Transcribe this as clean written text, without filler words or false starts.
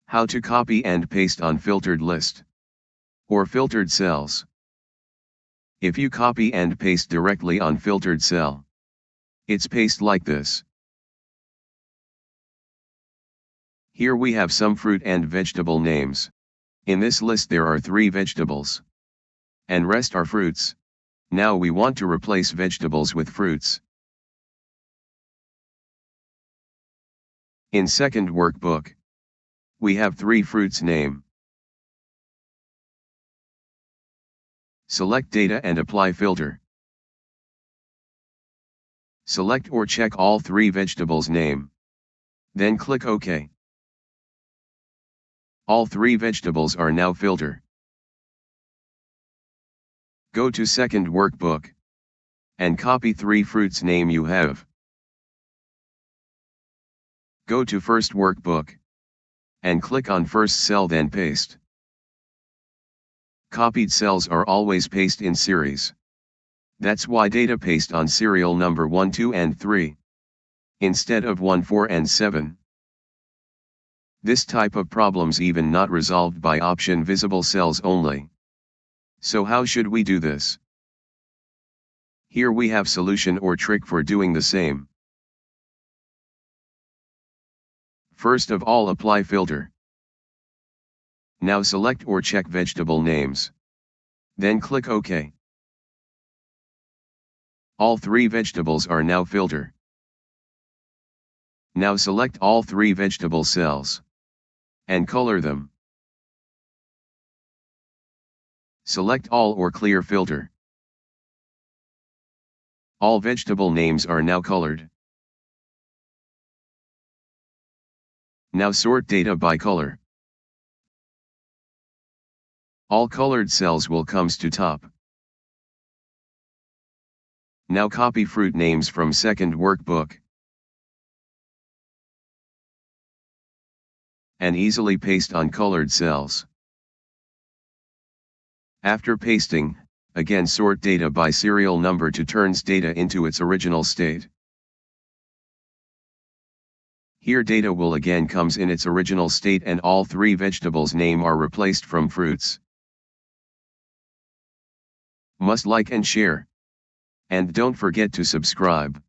How to copy and paste on filtered list or filtered cells. If you copy and paste directly on filtered cell, it's paste like this. Here we have some fruit and vegetable names. In this list there are 3 vegetables, and rest are fruits. Now we want to replace vegetables with fruits. In second workbook, we have 3 fruits name. Select data and apply filter. Select or check all 3 vegetables name. Then click OK. All 3 vegetables are now filter. Go to second workbook and copy 3 fruits name you have. Go to first workbook and click on first cell, then paste. Copied cells are always paste in series. That's why data paste on serial number 1, 2 and 3 instead of 1, 4 and 7. This type of problems even not resolved by option visible cells only. So how should we do this? Here we have solution or trick for doing the same. First of all, apply filter. Now select or check vegetable names. Then click OK. All 3 vegetables are now filter. Now select all 3 vegetable cells and color them. Select all or clear filter. All vegetable names are now colored. Now sort data by color. All colored cells will comes to top. Now copy fruit names from second workbook and easily paste on colored cells. After pasting, again sort data by serial number to turns data into its original state. Here data will again comes in its original state and all 3 vegetables name are replaced from fruits. Must like and share. And don't forget to subscribe.